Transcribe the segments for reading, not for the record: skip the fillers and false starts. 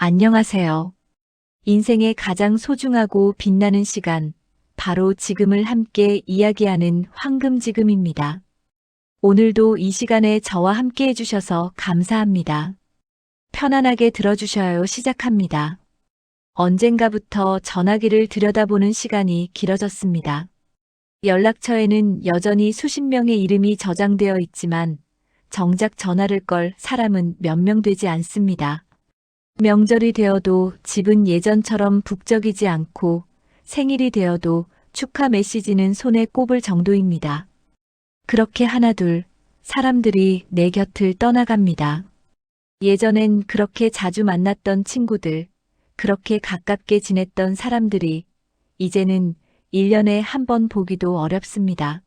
안녕하세요. 인생의 가장 소중하고 빛나는 시간, 바로 지금을 함께 이야기하는 황금지금입니다. 오늘도 이 시간에 저와 함께 해주셔서 감사합니다. 편안하게 들어주셔요. 시작합니다. 언젠가부터 전화기를 들여다보는 시간이 길어졌습니다. 연락처에는 여전히 수십 명의 이름이 저장되어 있지만 정작 전화를 걸 사람은 몇 명 되지 않습니다. 명절이 되어도 집은 예전처럼 북적이지 않고 생일이 되어도 축하 메시지는 손에 꼽을 정도입니다. 그렇게 하나둘 사람들이 내 곁을 떠나갑니다. 예전엔 그렇게 자주 만났던 친구들, 그렇게 가깝게 지냈던 사람들이 이제는 1년에 한 번 보기도 어렵습니다.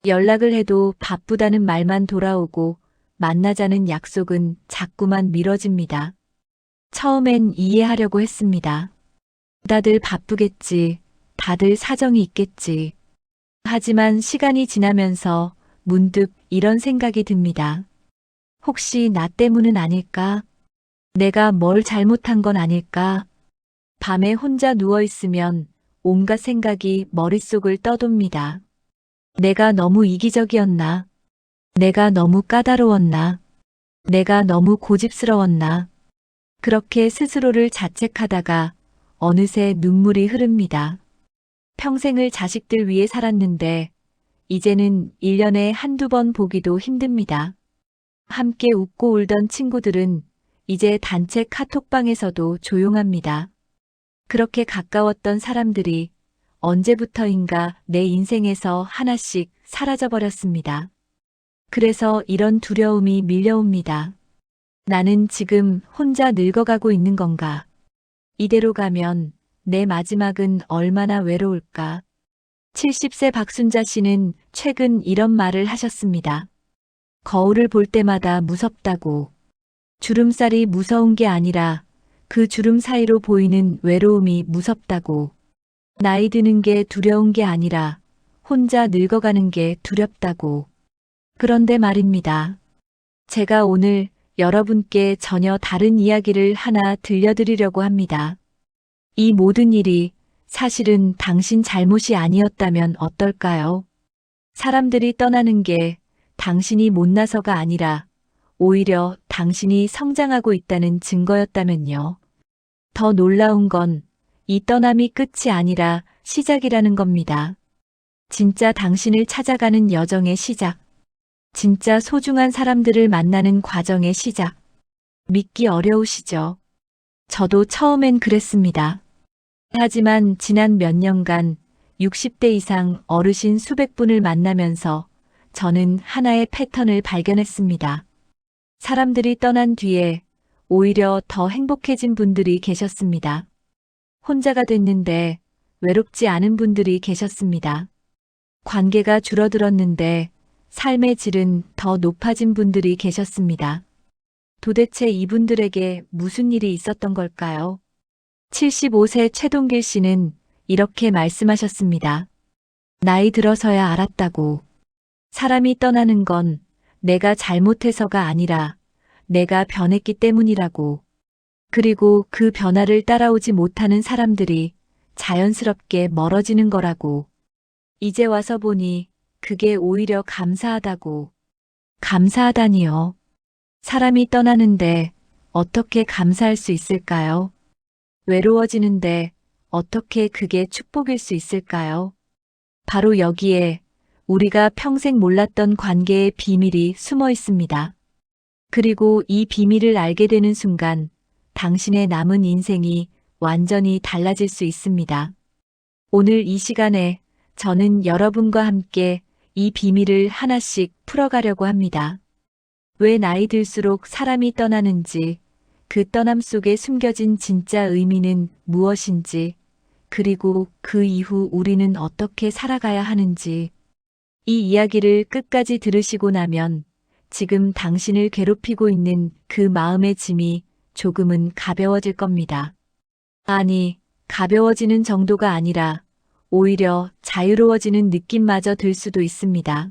연락을 해도 바쁘다는 말만 돌아오고 만나자는 약속은 자꾸만 미뤄집니다. 처음엔 이해하려고 했습니다. 다들 바쁘겠지. 다들 사정이 있겠지. 하지만 시간이 지나면서 문득 이런 생각이 듭니다. 혹시 나 때문은 아닐까? 내가 뭘 잘못한 건 아닐까? 밤에 혼자 누워있으면 온갖 생각이 머릿속을 떠돕니다. 내가 너무 이기적이었나? 내가 너무 까다로웠나? 내가 너무 고집스러웠나? 그렇게 스스로를 자책하다가 어느새 눈물이 흐릅니다. 평생을 자식들 위해 살았는데 이제는 1년에 한두 번 보기도 힘듭니다. 함께 웃고 울던 친구들은 이제 단체 카톡방에서도 조용합니다. 그렇게 가까웠던 사람들이 언제부터인가 내 인생에서 하나씩 사라져버렸습니다. 그래서 이런 두려움이 밀려옵니다. 나는 지금 혼자 늙어가고 있는 건가? 이대로 가면 내 마지막은 얼마나 외로울까? 70세 박순자 씨는 최근 이런 말을 하셨습니다. 거울을 볼 때마다 무섭다고. 주름살이 무서운 게 아니라 그 주름 사이로 보이는 외로움이 무섭다고. 나이 드는 게 두려운 게 아니라 혼자 늙어가는 게 두렵다고. 그런데 말입니다. 제가 오늘 여러분께 전혀 다른 이야기를 하나 들려드리려고 합니다. 이 모든 일이 사실은 당신 잘못이 아니었다면 어떨까요? 사람들이 떠나는 게 당신이 못나서가 아니라 오히려 당신이 성장하고 있다는 증거였다면요. 더 놀라운 건 이 떠남이 끝이 아니라 시작이라는 겁니다. 진짜 당신을 찾아가는 여정의 시작. 진짜 소중한 사람들을 만나는 과정의 시작. 믿기 어려우시죠? 저도 처음엔 그랬습니다. 하지만 지난 몇 년간 60대 이상 어르신 수백 분을 만나면서 저는 하나의 패턴을 발견했습니다. 사람들이 떠난 뒤에 오히려 더 행복해진 분들이 계셨습니다. 혼자가 됐는데 외롭지 않은 분들이 계셨습니다. 관계가 줄어들었는데 삶의 질은 더 높아진 분들이 계셨습니다. 도대체 이분들에게 무슨 일이 있었던 걸까요? 75세 최동길 씨는 이렇게 말씀하셨습니다. 나이 들어서야 알았다고. 사람이 떠나는 건 내가 잘못해서가 아니라 내가 변했기 때문이라고. 그리고 그 변화를 따라오지 못하는 사람들이 자연스럽게 멀어지는 거라고. 이제 와서 보니 그게 오히려 감사하다고. 감사하다니요. 사람이 떠나는데 어떻게 감사할 수 있을까요? 외로워지는데 어떻게 그게 축복일 수 있을까요? 바로 여기에 우리가 평생 몰랐던 관계의 비밀이 숨어 있습니다. 그리고 이 비밀을 알게 되는 순간 당신의 남은 인생이 완전히 달라질 수 있습니다. 오늘 이 시간에 저는 여러분과 함께 이 비밀을 하나씩 풀어가려고 합니다. 왜 나이 들수록 사람이 떠나는지, 그 떠남 속에 숨겨진 진짜 의미는 무엇인지, 그리고 그 이후 우리는 어떻게 살아가야 하는지, 이 이야기를 끝까지 들으시고 나면 지금 당신을 괴롭히고 있는 그 마음의 짐이 조금은 가벼워질 겁니다. 아니, 가벼워지는 정도가 아니라 오히려 자유로워지는 느낌마저 들 수도 있습니다.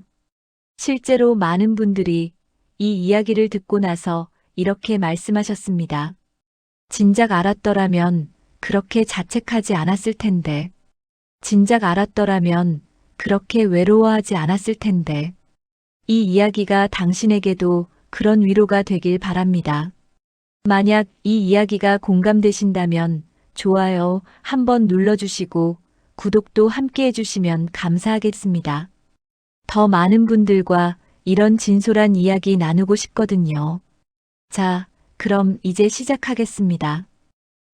실제로 많은 분들이 이 이야기를 듣고 나서 이렇게 말씀하셨습니다. 진작 알았더라면 그렇게 자책하지 않았을 텐데. 진작 알았더라면 그렇게 외로워하지 않았을 텐데. 이 이야기가 당신에게도 그런 위로가 되길 바랍니다. 만약 이 이야기가 공감되신다면 좋아요 한번 눌러주시고 구독도 함께 해주시면 감사하겠습니다. 더 많은 분들과 이런 진솔한 이야기 나누고 싶거든요. 자, 그럼 이제 시작하겠습니다.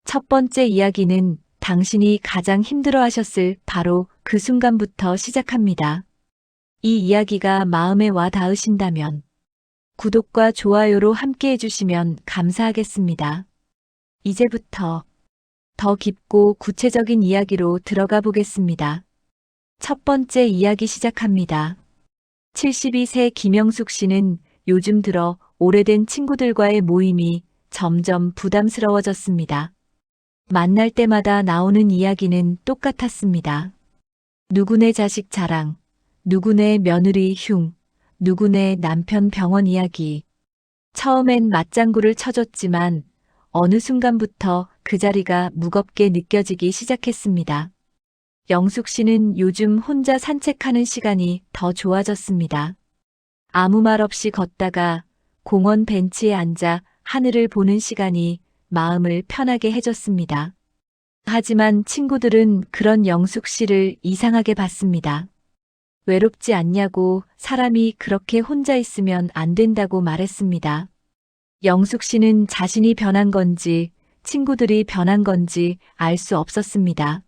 첫 번째 이야기는 당신이 가장 힘들어 하셨을 바로 그 순간부터 시작합니다. 이 이야기가 마음에 와 닿으신다면 구독과 좋아요로 함께 해주시면 감사하겠습니다. 이제부터 더 깊고 구체적인 이야기로 들어가 보겠습니다. 첫 번째 이야기 시작합니다. 72세 김영숙 씨는 요즘 들어 오래된 친구들과의 모임이 점점 부담스러워졌습니다. 만날 때마다 나오는 이야기는 똑같았습니다. 누구네 자식 자랑, 누구네 며느리 흉, 누구네 남편 병원 이야기. 처음엔 맞장구를 쳐줬지만 어느 순간부터 그 자리가 무겁게 느껴지기 시작했습니다. 영숙 씨는 요즘 혼자 산책하는 시간이 더 좋아졌습니다. 아무 말 없이 걷다가 공원 벤치에 앉아 하늘을 보는 시간이 마음을 편하게 해줬습니다. 하지만 친구들은 그런 영숙 씨를 이상하게 봤습니다. 외롭지 않냐고 사람이 그렇게 혼자 있으면 안 된다고 말했습니다. 영숙 씨는 자신이 변한 건지 친구들이 변한 건지 알 수 없었습니다.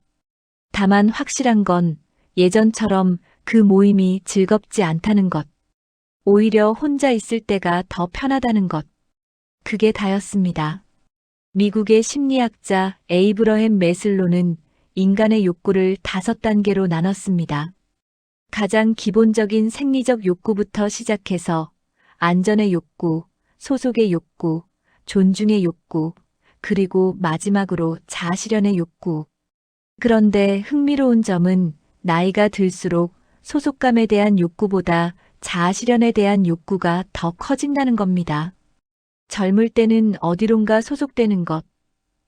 다만 확실한 건 예전처럼 그 모임이 즐겁지 않다는 것. 오히려 혼자 있을 때가 더 편하다는 것. 그게 다였습니다. 미국의 심리학자 에이브러햄 매슬로는 인간의 욕구를 5단계로 나눴습니다. 가장 기본적인 생리적 욕구부터 시작해서 안전의 욕구, 소속의 욕구, 존중의 욕구, 그리고 마지막으로 자아실현의 욕구. 그런데 흥미로운 점은 나이가 들수록 소속감에 대한 욕구보다 자아실현에 대한 욕구가 더 커진다는 겁니다. 젊을 때는 어디론가 소속되는 것,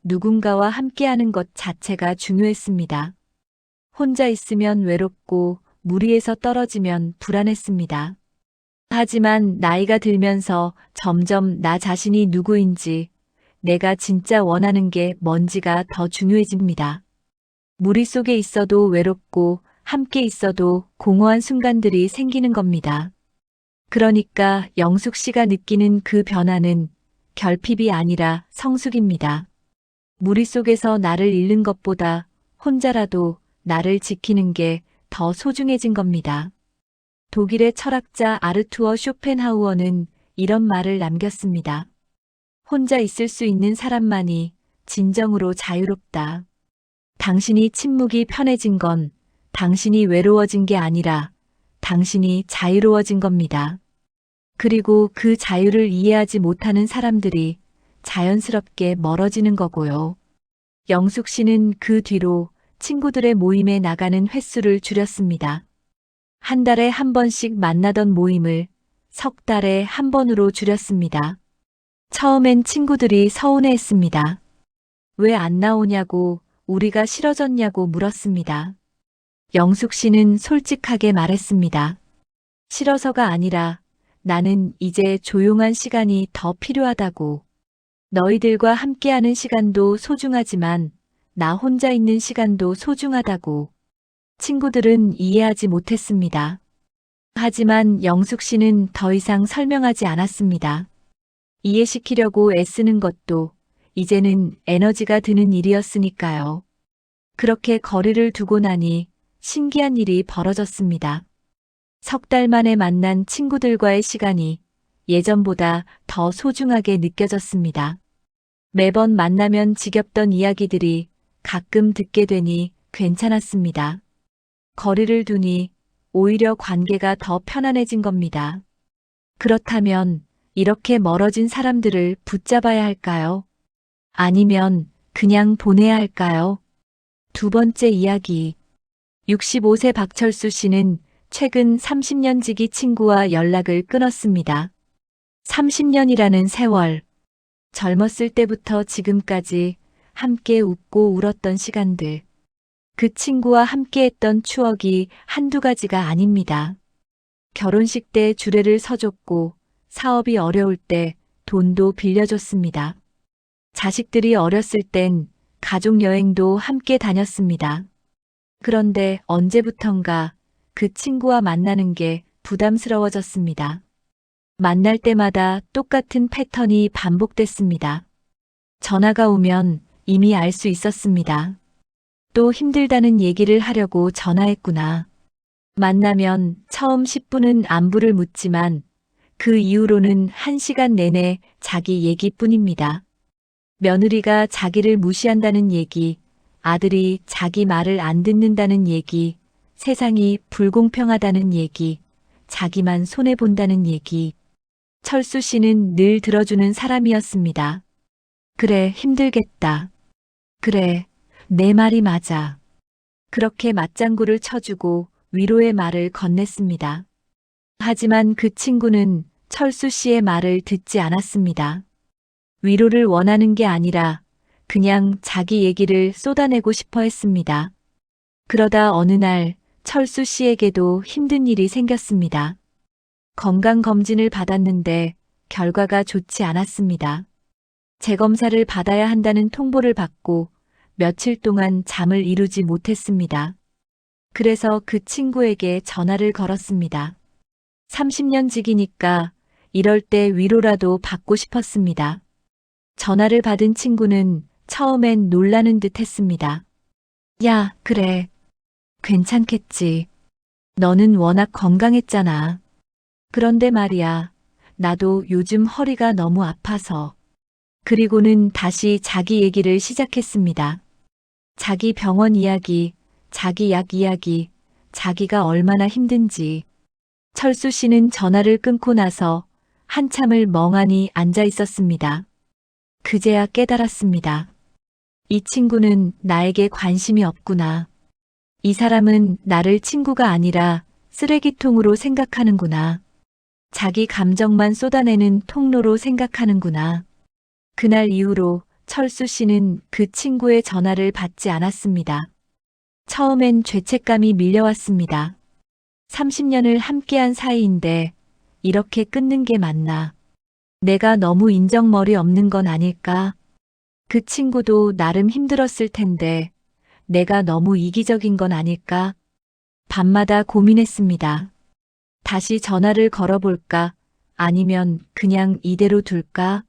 누군가와 함께하는 것 자체가 중요했습니다. 혼자 있으면 외롭고 무리에서 떨어지면 불안했습니다. 하지만 나이가 들면서 점점 나 자신이 누구인지, 내가 진짜 원하는 게 뭔지가 더 중요해집니다. 무리 속에 있어도 외롭고 함께 있어도 공허한 순간들이 생기는 겁니다. 그러니까 영숙 씨가 느끼는 그 변화는 결핍이 아니라 성숙입니다. 무리 속에서 나를 잃는 것보다 혼자라도 나를 지키는 게 더 소중해진 겁니다. 독일의 철학자 아르투어 쇼펜하우어는 이런 말을 남겼습니다. 혼자 있을 수 있는 사람만이 진정으로 자유롭다. 당신이 침묵이 편해진 건 당신이 외로워진 게 아니라 당신이 자유로워진 겁니다. 그리고 그 자유를 이해하지 못하는 사람들이 자연스럽게 멀어지는 거고요. 영숙 씨는 그 뒤로 친구들의 모임에 나가는 횟수를 줄였습니다. 한 달에 한 번씩 만나던 모임을 석 달에 한 번으로 줄였습니다. 처음엔 친구들이 서운해했습니다. 왜 안 나오냐고, 우리가 싫어졌냐고 물었습니다. 영숙 씨는 솔직하게 말했습니다. 싫어서가 아니라 나는 이제 조용한 시간이 더 필요하다고. 너희들과 함께하는 시간도 소중하지만 나 혼자 있는 시간도 소중하다고. 친구들은 이해하지 못했습니다. 하지만 영숙 씨는 더 이상 설명하지 않았습니다. 이해시키려고 애쓰는 것도 이제는 에너지가 드는 일이었으니까요. 그렇게 거리를 두고 나니 신기한 일이 벌어졌습니다. 석 달 만에 만난 친구들과의 시간이 예전보다 더 소중하게 느껴졌습니다. 매번 만나면 지겹던 이야기들이 가끔 듣게 되니 괜찮았습니다. 거리를 두니 오히려 관계가 더 편안해진 겁니다. 그렇다면 이렇게 멀어진 사람들을 붙잡아야 할까요? 아니면 그냥 보내야 할까요? 두 번째 이야기. 65세 박철수 씨는 최근 30년 지기 친구와 연락을 끊었습니다. 30년이라는 세월. 젊었을 때부터 지금까지 함께 웃고 울었던 시간들. 그 친구와 함께했던 추억이 한두 가지가 아닙니다. 결혼식 때 주례를 서줬고 사업이 어려울 때 돈도 빌려줬습니다. 자식들이 어렸을 땐 가족 여행도 함께 다녔습니다. 그런데 언제부턴가 그 친구와 만나는 게 부담스러워졌습니다. 만날 때마다 똑같은 패턴이 반복됐습니다. 전화가 오면 이미 알 수 있었습니다. 또 힘들다는 얘기를 하려고 전화했구나. 만나면 처음 10분은 안부를 묻지만 그 이후로는 1시간 내내 자기 얘기뿐입니다. 며느리가 자기를 무시한다는 얘기, 아들이 자기 말을 안 듣는다는 얘기, 세상이 불공평하다는 얘기, 자기만 손해본다는 얘기. 철수 씨는 늘 들어주는 사람이었습니다. 그래, 힘들겠다. 그래, 내 말이 맞아. 그렇게 맞장구를 쳐주고 위로의 말을 건넸습니다. 하지만 그 친구는 철수 씨의 말을 듣지 않았습니다. 위로를 원하는 게 아니라 그냥 자기 얘기를 쏟아내고 싶어 했습니다. 그러다 어느 날 철수 씨에게도 힘든 일이 생겼습니다. 건강검진을 받았는데 결과가 좋지 않았습니다. 재검사를 받아야 한다는 통보를 받고 며칠 동안 잠을 이루지 못했습니다. 그래서 그 친구에게 전화를 걸었습니다. 30년 지기니까 이럴 때 위로라도 받고 싶었습니다. 전화를 받은 친구는 처음엔 놀라는 듯 했습니다. 야, 그래. 괜찮겠지. 너는 워낙 건강했잖아. 그런데 말이야, 나도 요즘 허리가 너무 아파서. 그리고는 다시 자기 얘기를 시작했습니다. 자기 병원 이야기, 자기 약 이야기, 자기가 얼마나 힘든지. 철수 씨는 전화를 끊고 나서 한참을 멍하니 앉아 있었습니다. 그제야 깨달았습니다. 이 친구는 나에게 관심이 없구나. 이 사람은 나를 친구가 아니라 쓰레기통으로 생각하는구나. 자기 감정만 쏟아내는 통로로 생각하는구나. 그날 이후로 철수 씨는 그 친구의 전화를 받지 않았습니다. 처음엔 죄책감이 밀려왔습니다. 30년을 함께한 사이인데 이렇게 끊는 게 맞나? 내가 너무 인정머리 없는 건 아닐까? 그 친구도 나름 힘들었을 텐데 내가 너무 이기적인 건 아닐까? 밤마다 고민했습니다. 다시 전화를 걸어볼까? 아니면 그냥 이대로 둘까?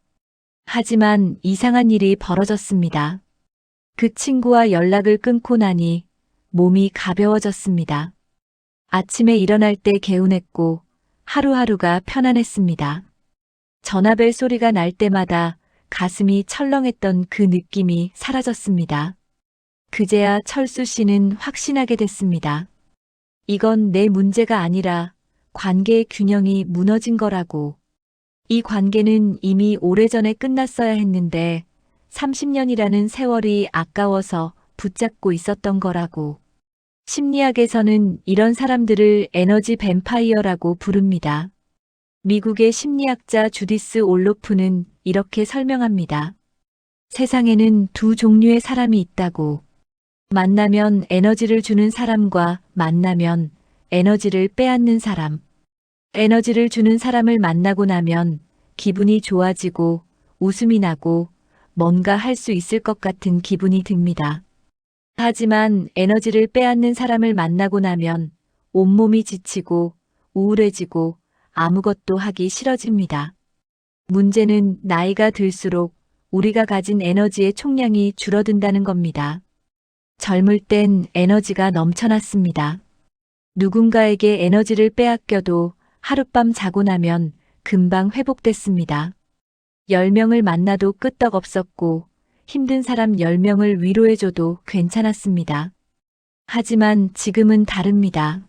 하지만 이상한 일이 벌어졌습니다. 그 친구와 연락을 끊고 나니 몸이 가벼워졌습니다. 아침에 일어날 때 개운했고 하루하루가 편안했습니다. 전화벨 소리가 날 때마다 가슴이 철렁했던 그 느낌이 사라졌습니다. 그제야 철수 씨는 확신하게 됐습니다. 이건 내 문제가 아니라 관계의 균형이 무너진 거라고. 이 관계는 이미 오래전에 끝났어야 했는데 30년이라는 세월이 아까워서 붙잡고 있었던 거라고. 심리학에서는 이런 사람들을 에너지 뱀파이어라고 부릅니다. 미국의 심리학자 주디스 올로프는 이렇게 설명합니다. 세상에는 두 종류의 사람이 있다고. 만나면 에너지를 주는 사람과 만나면 에너지를 빼앗는 사람. 에너지를 주는 사람을 만나고 나면 기분이 좋아지고 웃음이 나고 뭔가 할 수 있을 것 같은 기분이 듭니다. 하지만 에너지를 빼앗는 사람을 만나고 나면 온몸이 지치고 우울해지고 아무것도 하기 싫어집니다. 문제는 나이가 들수록 우리가 가진 에너지의 총량이 줄어든다는 겁니다. 젊을 땐 에너지가 넘쳐났습니다. 누군가에게 에너지를 빼앗겨도 하룻밤 자고 나면 금방 회복됐습니다. 10명을 만나도 끄떡없었고 힘든 사람 10명을 위로해줘도 괜찮았습니다. 하지만 지금은 다릅니다.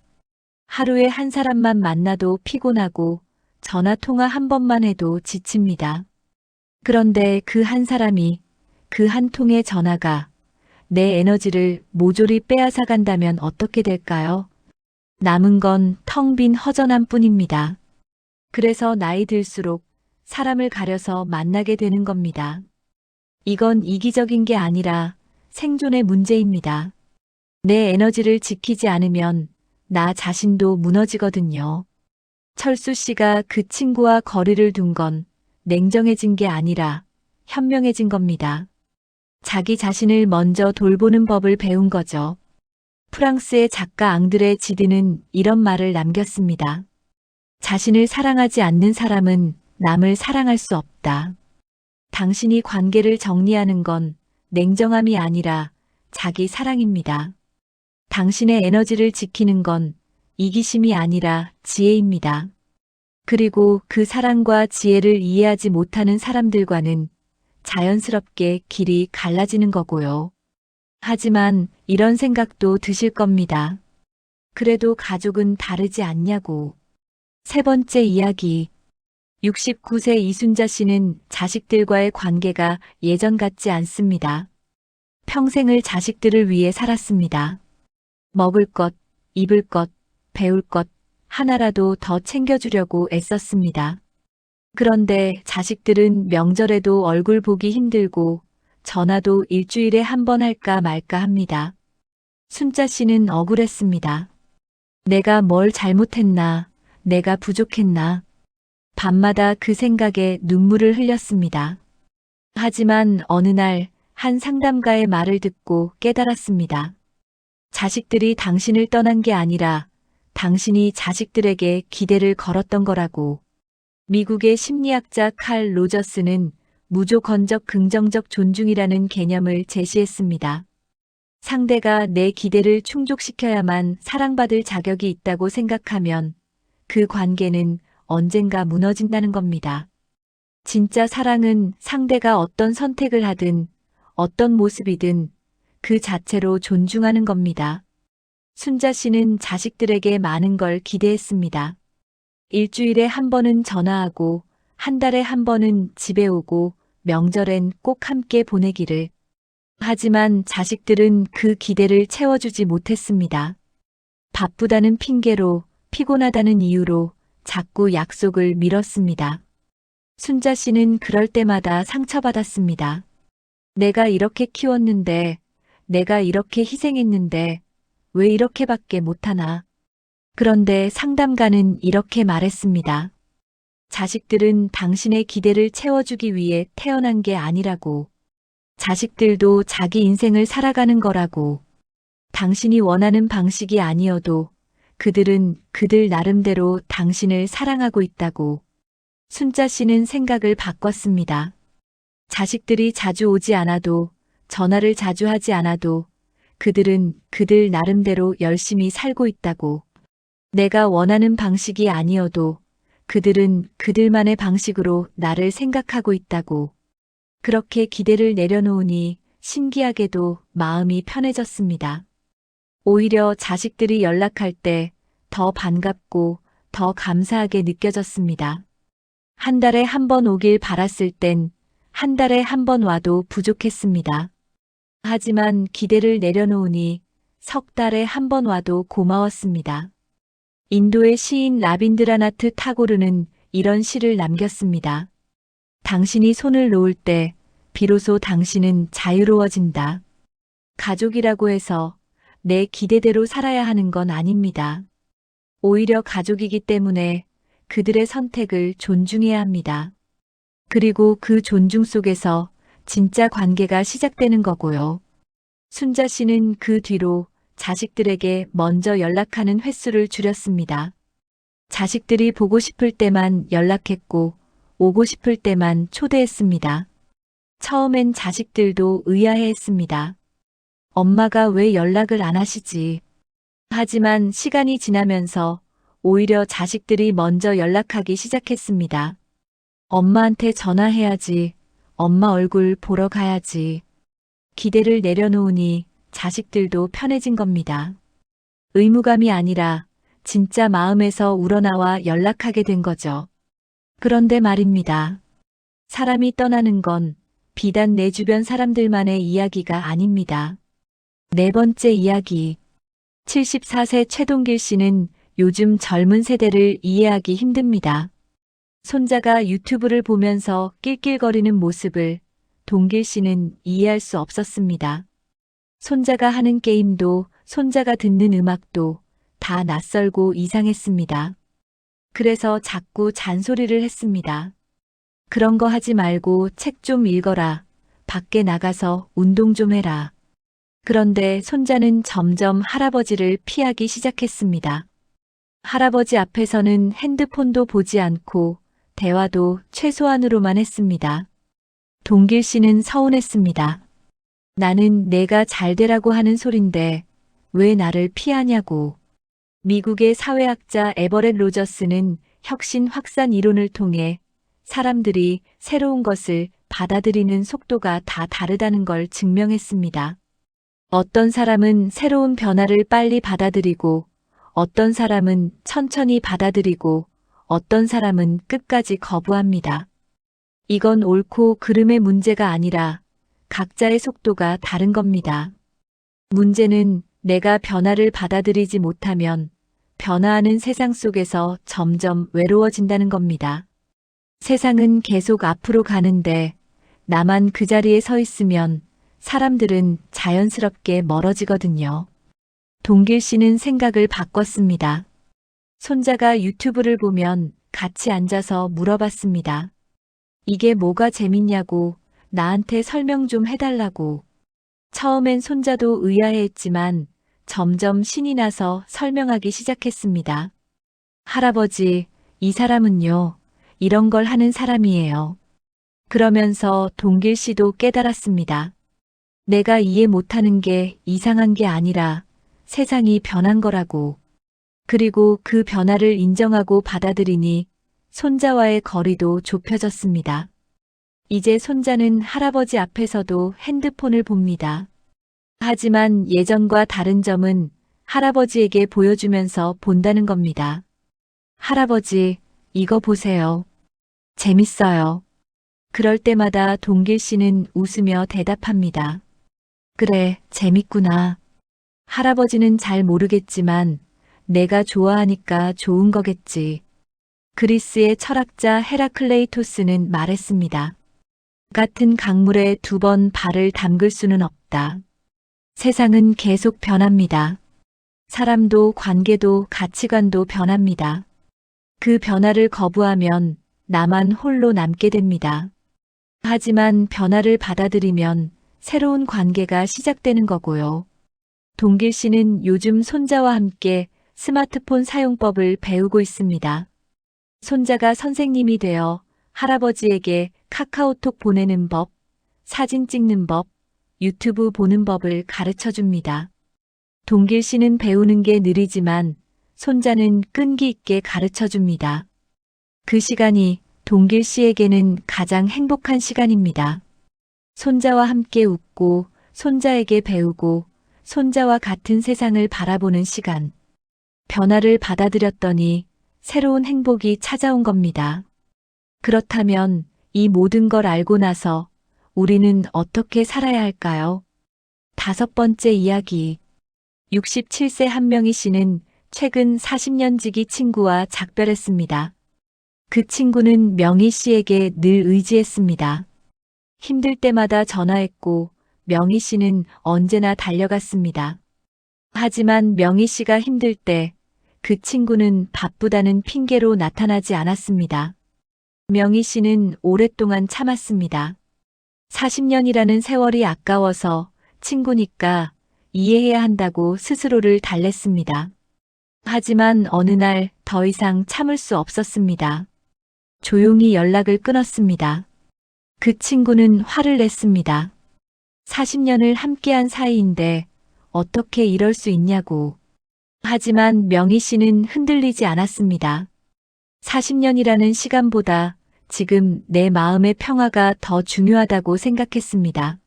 하루에 한 사람만 만나도 피곤하고 전화 통화 한 번만 해도 지칩니다. 그런데 그 한 사람이, 그 한 통의 전화가 내 에너지를 모조리 빼앗아 간다면 어떻게 될까요? 남은 건 텅 빈 허전함 뿐입니다. 그래서 나이 들수록 사람을 가려서 만나게 되는 겁니다. 이건 이기적인 게 아니라 생존의 문제입니다. 내 에너지를 지키지 않으면 나 자신도 무너지거든요. 철수 씨가 그 친구와 거리를 둔 건 냉정해진 게 아니라 현명해진 겁니다. 자기 자신을 먼저 돌보는 법을 배운 거죠. 프랑스의 작가 앙드레 지드는 이런 말을 남겼습니다. 자신을 사랑하지 않는 사람은 남을 사랑할 수 없다. 당신이 관계를 정리하는 건 냉정함이 아니라 자기 사랑입니다. 당신의 에너지를 지키는 건 이기심이 아니라 지혜입니다. 그리고 그 사랑과 지혜를 이해하지 못하는 사람들과는 자연스럽게 길이 갈라지는 거고요. 하지만 이런 생각도 드실 겁니다. 그래도 가족은 다르지 않냐고. 세 번째 이야기. 69세 이순자 씨는 자식들과의 관계가 예전 같지 않습니다. 평생을 자식들을 위해 살았습니다. 먹을 것, 입을 것, 배울 것 하나라도 더 챙겨주려고 애썼습니다. 그런데 자식들은 명절에도 얼굴 보기 힘들고 전화도 일주일에 한 번 할까 말까 합니다. 순자 씨는 억울했습니다. 내가 뭘 잘못했나, 내가 부족했나. 밤마다 그 생각에 눈물을 흘렸습니다. 하지만 어느 날 한 상담가의 말을 듣고 깨달았습니다. 자식들이 당신을 떠난 게 아니라 당신이 자식들에게 기대를 걸었던 거라고. 미국의 심리학자 칼 로저스는 무조건적 긍정적 존중이라는 개념을 제시했습니다. 상대가 내 기대를 충족시켜야만 사랑받을 자격이 있다고 생각하면 그 관계는 언젠가 무너진다는 겁니다. 진짜 사랑은 상대가 어떤 선택을 하든 어떤 모습이든 그 자체로 존중하는 겁니다. 순자 씨는 자식들에게 많은 걸 기대했습니다. 일주일에 한 번은 전화하고 한 달에 한 번은 집에 오고 명절엔 꼭 함께 보내기를. 하지만 자식들은 그 기대를 채워주지 못했습니다. 바쁘다는 핑계로, 피곤하다는 이유로 자꾸 약속을 미뤘습니다. 순자 씨는 그럴 때마다 상처받았습니다. 내가 이렇게 키웠는데, 내가 이렇게 희생했는데, 왜 이렇게밖에 못하나. 그런데 상담가는 이렇게 말했습니다. 자식들은 당신의 기대를 채워주기 위해 태어난 게 아니라고. 자식들도 자기 인생을 살아가는 거라고. 당신이 원하는 방식이 아니어도 그들은 그들 나름대로 당신을 사랑하고 있다고. 순자 씨는 생각을 바꿨습니다. 자식들이 자주 오지 않아도, 전화를 자주 하지 않아도 그들은 그들 나름대로 열심히 살고 있다고. 내가 원하는 방식이 아니어도 그들은 그들만의 방식으로 나를 생각하고 있다고. 그렇게 기대를 내려놓으니 신기하게도 마음이 편해졌습니다. 오히려 자식들이 연락할 때 더 반갑고 더 감사하게 느껴졌습니다. 한 달에 한 번 오길 바랐을 땐 한 달에 한 번 와도 부족했습니다. 하지만 기대를 내려놓으니 석 달에 한 번 와도 고마웠습니다. 인도의 시인 라빈드라나트 타고르는 이런 시를 남겼습니다. 당신이 손을 놓을 때 비로소 당신은 자유로워진다. 가족이라고 해서 내 기대대로 살아야 하는 건 아닙니다. 오히려 가족이기 때문에 그들의 선택을 존중해야 합니다. 그리고 그 존중 속에서 진짜 관계가 시작되는 거고요. 순자 씨는 그 뒤로 자식들에게 먼저 연락하는 횟수를 줄였습니다. 자식들이 보고 싶을 때만 연락했고 오고 싶을 때만 초대했습니다. 처음엔 자식들도 의아해했습니다. 엄마가 왜 연락을 안 하시지? 하지만 시간이 지나면서 오히려 자식들이 먼저 연락하기 시작했습니다. 엄마한테 전화해야지. 엄마 얼굴 보러 가야지. 기대를 내려놓으니 자식들도 편해진 겁니다. 의무감이 아니라 진짜 마음에서 우러나와 연락하게 된 거죠. 그런데 말입니다. 사람이 떠나는 건 비단 내 주변 사람들만의 이야기가 아닙니다. 네 번째 이야기. 74세 최동길 씨는 요즘 젊은 세대를 이해하기 힘듭니다. 손자가 유튜브를 보면서 낄낄거리는 모습을 동길 씨는 이해할 수 없었습니다. 손자가 하는 게임도 손자가 듣는 음악도 다 낯설고 이상했습니다. 그래서 자꾸 잔소리를 했습니다. 그런 거 하지 말고 책 좀 읽어라. 밖에 나가서 운동 좀 해라. 그런데 손자는 점점 할아버지를 피하기 시작했습니다. 할아버지 앞에서는 핸드폰도 보지 않고 대화도 최소한으로만 했습니다. 동길 씨는 서운했습니다. 나는 내가 잘 되라고 하는 소린데 왜 나를 피하냐고. 미국의 사회학자 에버렛 로저스는 혁신 확산 이론을 통해 사람들이 새로운 것을 받아들이는 속도가 다 다르다는 걸 증명했습니다. 어떤 사람은 새로운 변화를 빨리 받아들이고 어떤 사람은 천천히 받아들이고 어떤 사람은 끝까지 거부합니다. 이건 옳고 그름의 문제가 아니라 각자의 속도가 다른 겁니다. 문제는 내가 변화를 받아들이지 못하면 변화하는 세상 속에서 점점 외로워진다는 겁니다. 세상은 계속 앞으로 가는데 나만 그 자리에 서 있으면 사람들은 자연스럽게 멀어지거든요. 동길 씨는 생각을 바꿨습니다. 손자가 유튜브를 보면 같이 앉아서 물어봤습니다. 이게 뭐가 재밌냐고, 나한테 설명 좀 해달라고. 처음엔 손자도 의아해했지만 점점 신이 나서 설명하기 시작했습니다. 할아버지, 이 사람은요, 이런 걸 하는 사람이에요. 그러면서 동길 씨도 깨달았습니다. 내가 이해 못하는 게 이상한 게 아니라 세상이 변한 거라고. 그리고 그 변화를 인정하고 받아들이니 손자와의 거리도 좁혀졌습니다. 이제 손자는 할아버지 앞에서도 핸드폰을 봅니다. 하지만 예전과 다른 점은 할아버지에게 보여주면서 본다는 겁니다. 할아버지, 이거 보세요. 재밌어요. 그럴 때마다 동길 씨는 웃으며 대답합니다. 그래, 재밌구나. 할아버지는 잘 모르겠지만 내가 좋아하니까 좋은 거겠지. 그리스의 철학자 헤라클레이토스는 말했습니다. 같은 강물에 2번 발을 담글 수는 없다. 세상은 계속 변합니다. 사람도 관계도 가치관도 변합니다. 그 변화를 거부하면 나만 홀로 남게 됩니다. 하지만 변화를 받아들이면 새로운 관계가 시작되는 거고요. 동길 씨는 요즘 손자와 함께 스마트폰 사용법을 배우고 있습니다. 손자가 선생님이 되어 할아버지에게 카카오톡 보내는 법, 사진 찍는 법, 유튜브 보는 법을 가르쳐 줍니다. 동길 씨는 배우는 게 느리지만 손자는 끈기 있게 가르쳐 줍니다. 그 시간이 동길 씨에게는 가장 행복한 시간입니다. 손자와 함께 웃고 손자에게 배우고 손자와 같은 세상을 바라보는 시간. 변화를 받아들였더니 새로운 행복이 찾아온 겁니다. 그렇다면 이 모든 걸 알고 나서 우리는 어떻게 살아야 할까요? 5번째 이야기. 67세 한명희 씨는 최근 40년 지기 친구와 작별했습니다. 그 친구는 명희 씨에게 늘 의지했습니다. 힘들 때마다 전화했고 명희 씨는 언제나 달려갔습니다. 하지만 명희 씨가 힘들 때 그 친구는 바쁘다는 핑계로 나타나지 않았습니다. 명희 씨는 오랫동안 참았습니다. 40년이라는 세월이 아까워서 친구니까 이해해야 한다고 스스로를 달랬습니다. 하지만 어느 날 더 이상 참을 수 없었습니다. 조용히 연락을 끊었습니다. 그 친구는 화를 냈습니다. 40년을 함께한 사이인데 어떻게 이럴 수 있냐고. 하지만 명희 씨는 흔들리지 않았습니다. 40년이라는 시간보다 지금 내 마음의 평화가 더 중요하다고 생각했습니다.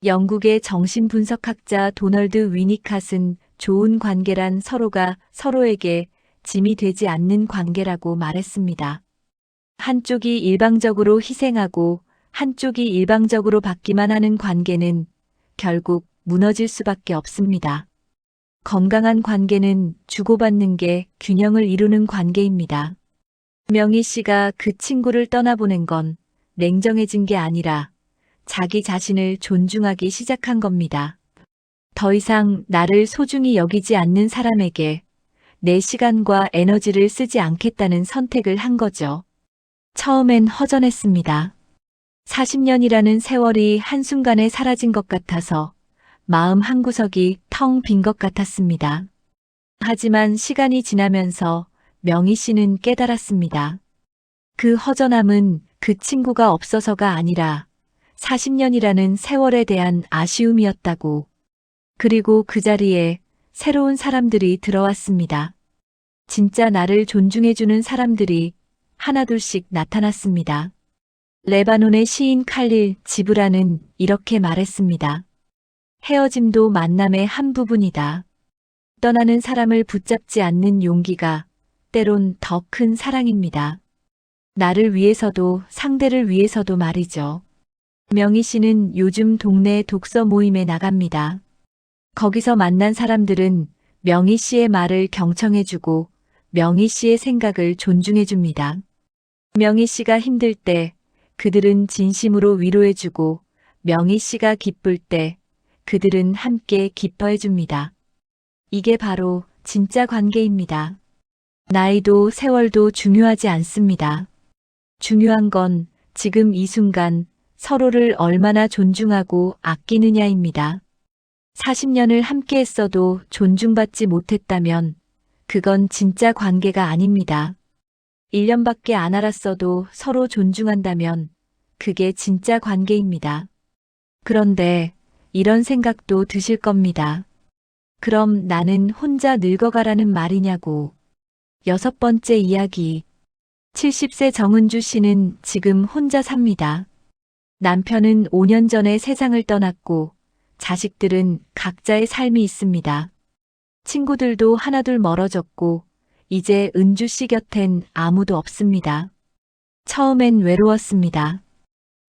영국의 정신분석학자 도널드 위니캇은 좋은 관계란 서로가 서로에게 짐이 되지 않는 관계라고 말했습니다. 한쪽이 일방적으로 희생하고 한쪽이 일방적으로 받기만 하는 관계는 결국 무너질 수밖에 없습니다. 건강한 관계는 주고받는 게 균형을 이루는 관계입니다. 명희 씨가 그 친구를 떠나보낸 건 냉정해진 게 아니라 자기 자신을 존중하기 시작한 겁니다. 더 이상 나를 소중히 여기지 않는 사람에게 내 시간과 에너지를 쓰지 않겠다는 선택을 한 거죠. 처음엔 허전했습니다. 40년이라는 세월이 한순간에 사라진 것 같아서 마음 한구석이 텅 빈 것 같았습니다. 하지만 시간이 지나면서 명희 씨는 깨달았습니다. 그 허전함은 그 친구가 없어서가 아니라 40년이라는 세월에 대한 아쉬움이었다고. 그리고 그 자리에 새로운 사람들이 들어왔습니다. 진짜 나를 존중해주는 사람들이 하나둘씩 나타났습니다. 레바논의 시인 칼릴 지브란은 이렇게 말했습니다. 헤어짐도 만남의 한 부분이다. 떠나는 사람을 붙잡지 않는 용기가 때론 더 큰 사랑입니다. 나를 위해서도 상대를 위해서도 말이죠. 명희 씨는 요즘 동네 독서 모임에 나갑니다. 거기서 만난 사람들은 명희 씨의 말을 경청해주고 명희 씨의 생각을 존중해줍니다. 명희 씨가 힘들 때 그들은 진심으로 위로해주고 명희 씨가 기쁠 때 그들은 함께 기뻐해줍니다. 이게 바로 진짜 관계입니다. 나이도 세월도 중요하지 않습니다. 중요한 건 지금 이 순간 서로를 얼마나 존중하고 아끼느냐입니다. 40년을 함께 했어도 존중받지 못했다면 그건 진짜 관계가 아닙니다. 1년밖에 안 알았어도 서로 존중한다면 그게 진짜 관계입니다. 그런데 이런 생각도 드실 겁니다. 그럼 나는 혼자 늙어가라는 말이냐고. 6번째 이야기. 70세 정은주 씨는 지금 혼자 삽니다. 남편은 5년 전에 세상을 떠났고 자식들은 각자의 삶이 있습니다. 친구들도 하나둘 멀어졌고 이제 은주 씨 곁엔 아무도 없습니다. 처음엔 외로웠습니다.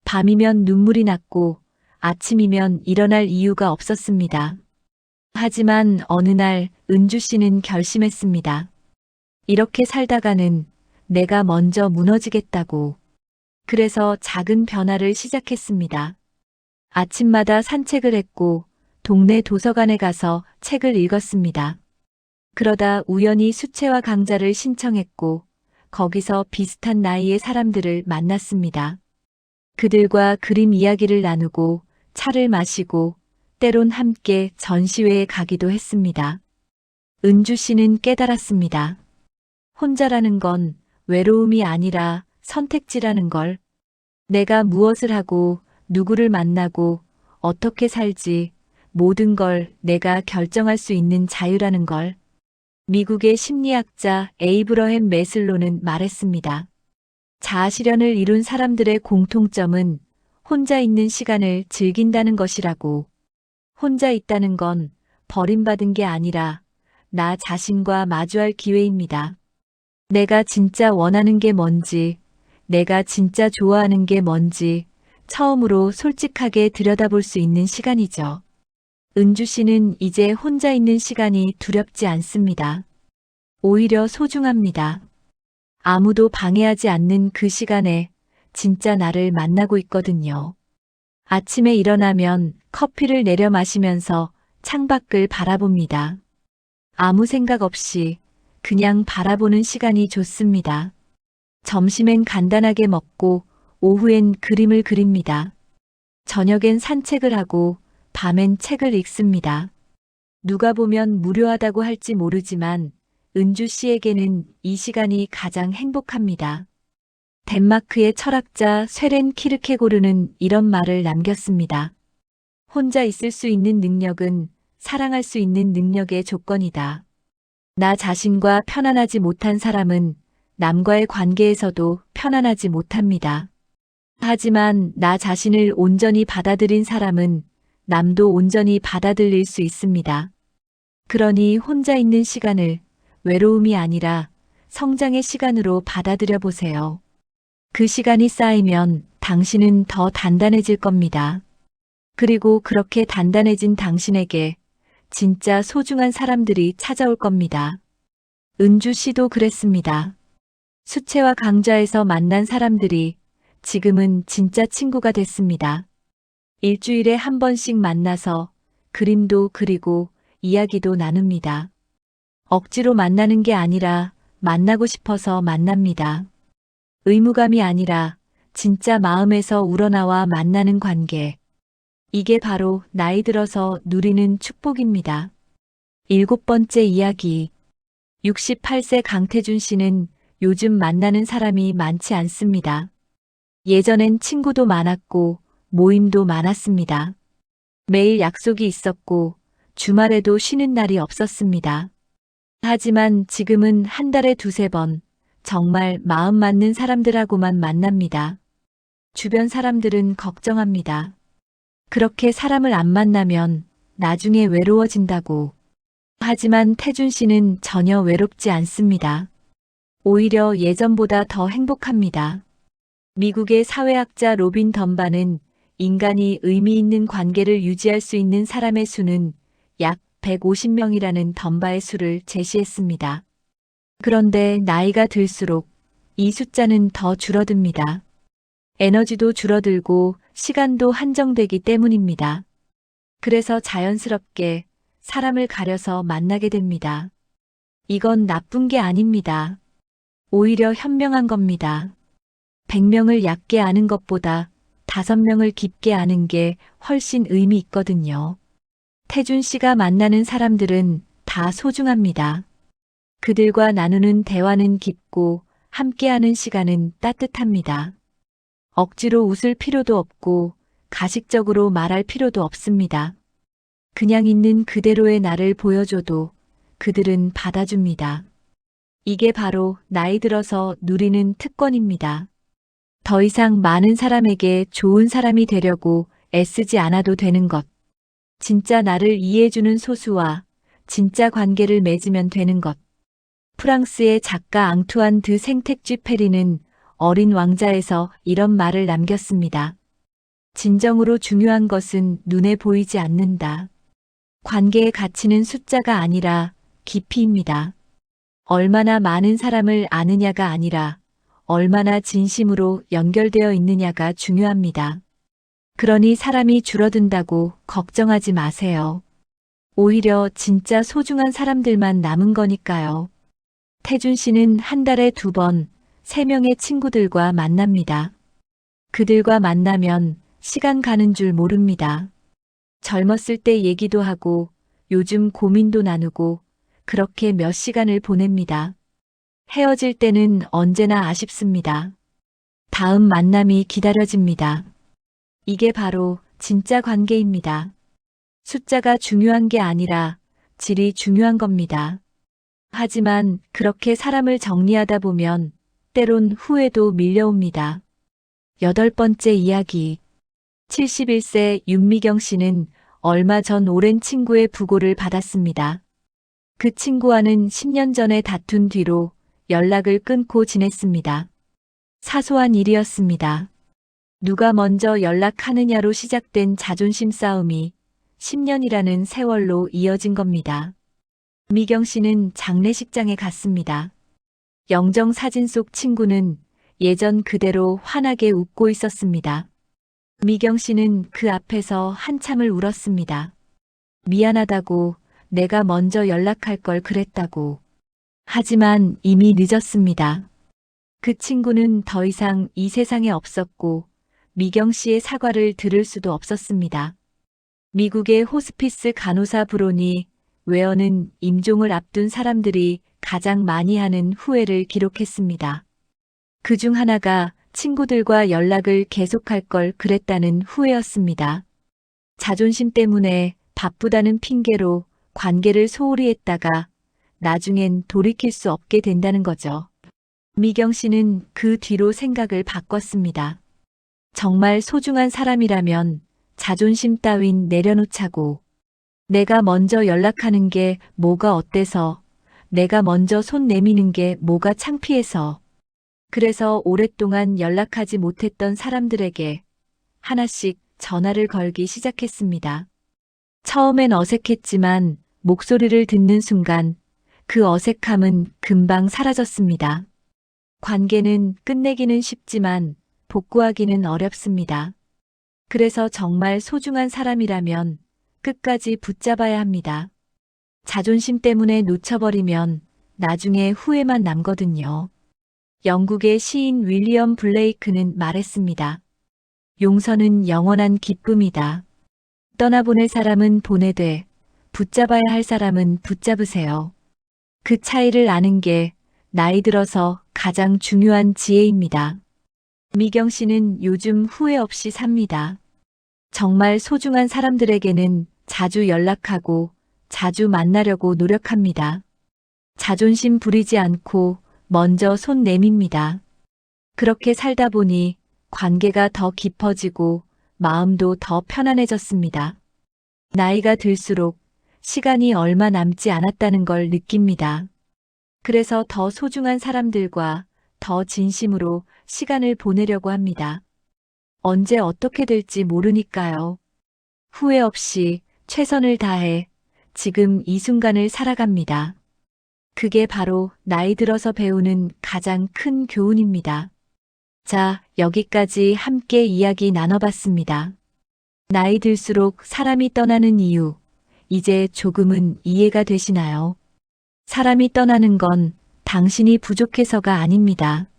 밤이면 눈물이 났고 아침이면 일어날 이유가 없었습니다. 하지만 어느 날 은주 씨는 결심했습니다. 이렇게 살다가는 내가 먼저 무너지겠다고. 그래서 작은 변화를 시작했습니다. 아침마다 산책을 했고 동네 도서관에 가서 책을 읽었습니다. 그러다 우연히 수채화 강좌를 신청했고 거기서 비슷한 나이의 사람들을 만났습니다. 그들과 그림 이야기를 나누고 차를 마시고 때론 함께 전시회에 가기도 했습니다. 은주 씨는 깨달았습니다. 혼자라는 건 외로움이 아니라 선택지라는 걸. 내가 무엇을 하고 누구를 만나고 어떻게 살지 모든 걸 내가 결정할 수 있는 자유라는 걸. 미국의 심리학자 에이브러햄 매슬로는 말했습니다. 자아실현을 이룬 사람들의 공통점은 혼자 있는 시간을 즐긴다는 것이라고. 혼자 있다는 건 버림받은 게 아니라 나 자신과 마주할 기회입니다. 내가 진짜 원하는 게 뭔지, 내가 진짜 좋아하는 게 뭔지 처음으로 솔직하게 들여다볼 수 있는 시간이죠. 은주 씨는 이제 혼자 있는 시간이 두렵지 않습니다. 오히려 소중합니다. 아무도 방해하지 않는 그 시간에 진짜 나를 만나고 있거든요. 아침에 일어나면 커피를 내려 마시면서 창밖을 바라봅니다. 아무 생각 없이 그냥 바라보는 시간이 좋습니다. 점심엔 간단하게 먹고 오후엔 그림을 그립니다. 저녁엔 산책을 하고 밤엔 책을 읽습니다. 누가 보면 무료하다고 할지 모르지만 은주 씨에게는 이 시간이 가장 행복합니다. 덴마크의 철학자 쇠렌 키르케고르는 이런 말을 남겼습니다. 혼자 있을 수 있는 능력은 사랑할 수 있는 능력의 조건이다. 나 자신과 편안하지 못한 사람은 남과의 관계에서도 편안하지 못합니다. 하지만 나 자신을 온전히 받아들인 사람은 남도 온전히 받아들일 수 있습니다. 그러니 혼자 있는 시간을 외로움이 아니라 성장의 시간으로 받아들여 보세요. 그 시간이 쌓이면 당신은 더 단단해질 겁니다. 그리고 그렇게 단단해진 당신에게 진짜 소중한 사람들이 찾아올 겁니다. 은주 씨도 그랬습니다. 수채화 강좌에서 만난 사람들이 지금은 진짜 친구가 됐습니다. 일주일에 한 번씩 만나서 그림도 그리고 이야기도 나눕니다. 억지로 만나는 게 아니라 만나고 싶어서 만납니다. 의무감이 아니라 진짜 마음에서 우러나와 만나는 관계. 이게 바로 나이 들어서 누리는 축복입니다. 7번째 이야기. 68세 강태준 씨는 요즘 만나는 사람이 많지 않습니다. 예전엔 친구도 많았고 모임도 많았습니다. 매일 약속이 있었고 주말에도 쉬는 날이 없었습니다. 하지만 지금은 한 달에 두세 번 정말 마음 맞는 사람들하고만 만납니다. 주변 사람들은 걱정합니다. 그렇게 사람을 안 만나면 나중에 외로워진다고. 하지만 태준 씨는 전혀 외롭지 않습니다. 오히려 예전보다 더 행복합니다. 미국의 사회학자 로빈 덤바는 인간이 의미 있는 관계를 유지할 수 있는 사람의 수는 약 150명이라는 덤바의 수를 제시했습니다. 그런데 나이가 들수록 이 숫자는 더 줄어듭니다. 에너지도 줄어들고 시간도 한정되기 때문입니다. 그래서 자연스럽게 사람을 가려서 만나게 됩니다. 이건 나쁜 게 아닙니다. 오히려 현명한 겁니다. 100명을 얕게 아는 것보다 5명을 깊게 아는 게 훨씬 의미 있거든요. 태준 씨가 만나는 사람들은 다 소중합니다. 그들과 나누는 대화는 깊고 함께하는 시간은 따뜻합니다. 억지로 웃을 필요도 없고 가식적으로 말할 필요도 없습니다. 그냥 있는 그대로의 나를 보여줘도 그들은 받아줍니다. 이게 바로 나이 들어서 누리는 특권입니다. 더 이상 많은 사람에게 좋은 사람이 되려고 애쓰지 않아도 되는 것. 진짜 나를 이해해주는 소수와 진짜 관계를 맺으면 되는 것. 프랑스의 작가 앙투안 드 생텍쥐페리는 어린 왕자에서 이런 말을 남겼습니다. 진정으로 중요한 것은 눈에 보이지 않는다. 관계의 가치는 숫자가 아니라 깊이입니다. 얼마나 많은 사람을 아느냐가 아니라 얼마나 진심으로 연결되어 있느냐가 중요합니다. 그러니 사람이 줄어든다고 걱정하지 마세요. 오히려 진짜 소중한 사람들만 남은 거니까요. 태준 씨는 한 달에 2번 3명의 친구들과 만납니다. 그들과 만나면 시간 가는 줄 모릅니다. 젊었을 때 얘기도 하고 요즘 고민도 나누고 그렇게 몇 시간을 보냅니다. 헤어질 때는 언제나 아쉽습니다. 다음 만남이 기다려집니다. 이게 바로 진짜 관계입니다. 숫자가 중요한 게 아니라 질이 중요한 겁니다. 하지만 그렇게 사람을 정리하다 보면 때론 후회도 밀려옵니다. 8번째 이야기. 71세 윤미경 씨는 얼마 전 오랜 친구의 부고를 받았습니다. 그 친구와는 10년 전에 다툰 뒤로 연락을 끊고 지냈습니다. 사소한 일이었습니다. 누가 먼저 연락하느냐로 시작된 자존심 싸움이 10년이라는 세월로 이어진 겁니다. 미경 씨는 장례식장에 갔습니다. 영정 사진 속 친구는 예전 그대로 환하게 웃고 있었습니다. 미경 씨는 그 앞에서 한참을 울었습니다. 미안하다고, 내가 먼저 연락할 걸 그랬다고. 하지만 이미 늦었습니다. 그 친구는 더 이상 이 세상에 없었고 미경 씨의 사과를 들을 수도 없었습니다. 미국의 호스피스 간호사 브로니 웨어는 임종을 앞둔 사람들이 가장 많이 하는 후회를 기록했습니다. 그 중 하나가 친구들과 연락을 계속할 걸 그랬다는 후회였습니다. 자존심 때문에 바쁘다는 핑계로 관계를 소홀히 했다가 나중엔 돌이킬 수 없게 된다는 거죠. 미경 씨는 그 뒤로 생각을 바꿨습니다. 정말 소중한 사람이라면 자존심 따윈 내려놓자고. 내가 먼저 연락하는 게 뭐가 어때서, 내가 먼저 손 내미는 게 뭐가 창피해서. 그래서 오랫동안 연락하지 못했던 사람들에게 하나씩 전화를 걸기 시작했습니다. 처음엔 어색했지만 목소리를 듣는 순간 그 어색함은 금방 사라졌습니다. 관계는 끝내기는 쉽지만 복구하기는 어렵습니다. 그래서 정말 소중한 사람이라면 끝까지 붙잡아야 합니다. 자존심 때문에 놓쳐버리면 나중에 후회만 남거든요. 영국의 시인 윌리엄 블레이크는 말했습니다. 용서는 영원한 기쁨이다. 떠나보낼 사람은 보내되 붙잡아야 할 사람은 붙잡으세요. 그 차이를 아는 게 나이 들어서 가장 중요한 지혜입니다. 미경 씨는 요즘 후회 없이 삽니다. 정말 소중한 사람들에게는 자주 연락하고 자주 만나려고 노력합니다. 자존심 부리지 않고 먼저 손 내밉니다. 그렇게 살다 보니 관계가 더 깊어지고 마음도 더 편안해졌습니다. 나이가 들수록 시간이 얼마 남지 않았다는 걸 느낍니다. 그래서 더 소중한 사람들과 더 진심으로 시간을 보내려고 합니다. 언제 어떻게 될지 모르니까요. 후회 없이 최선을 다해 지금 이 순간을 살아갑니다. 그게 바로 나이 들어서 배우는 가장 큰 교훈입니다. 자, 여기까지 함께 이야기 나눠봤습니다. 나이 들수록 사람이 떠나는 이유, 이제 조금은 이해가 되시나요? 사람이 떠나는 건 당신이 부족해서가 아닙니다.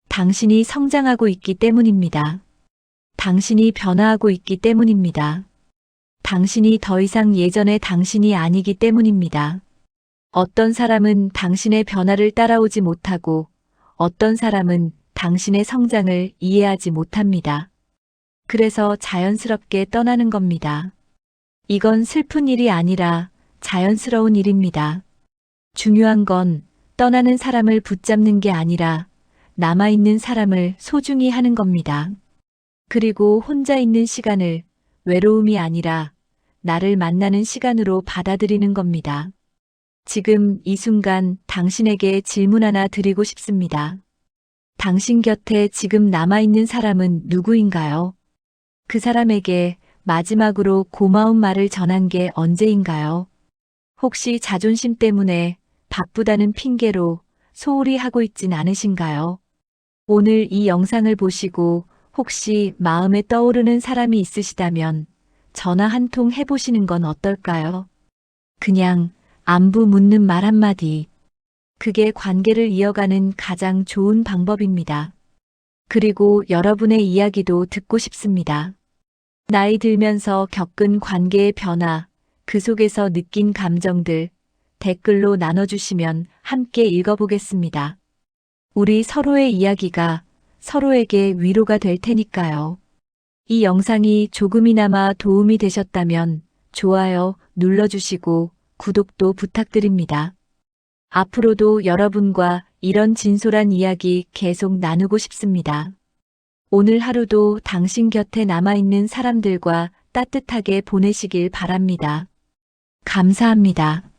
당신이 성장하고 있기 때문입니다. 당신이 변화하고 있기 때문입니다. 당신이 더 이상 예전의 당신이 아니기 때문입니다. 어떤 사람은 당신의 변화를 따라오지 못하고 어떤 사람은 당신의 성장을 이해하지 못합니다. 그래서 자연스럽게 떠나는 겁니다. 이건 슬픈 일이 아니라 자연스러운 일입니다. 중요한 건 떠나는 사람을 붙잡는 게 아니라 남아있는 사람을 소중히 하는 겁니다. 그리고 혼자 있는 시간을 외로움이 아니라 나를 만나는 시간으로 받아들이는 겁니다. 지금 이 순간 당신에게 질문 하나 드리고 싶습니다. 당신 곁에 지금 남아있는 사람은 누구인가요? 그 사람에게 마지막으로 고마운 말을 전한 게 언제인가요? 혹시 자존심 때문에 바쁘다는 핑계로 소홀히 하고 있진 않으신가요? 오늘 이 영상을 보시고 혹시 마음에 떠오르는 사람이 있으시다면 전화 한 통 해보시는 건 어떨까요? 그냥 안부 묻는 말 한마디. 그게 관계를 이어가는 가장 좋은 방법입니다. 그리고 여러분의 이야기도 듣고 싶습니다. 나이 들면서 겪은 관계의 변화, 그 속에서 느낀 감정들, 댓글로 나눠주시면 함께 읽어보겠습니다. 우리 서로의 이야기가 서로에게 위로가 될 테니까요. 이 영상이 조금이나마 도움이 되셨다면 좋아요 눌러주시고 구독도 부탁드립니다. 앞으로도 여러분과 이런 진솔한 이야기 계속 나누고 싶습니다. 오늘 하루도 당신 곁에 남아있는 사람들과 따뜻하게 보내시길 바랍니다. 감사합니다.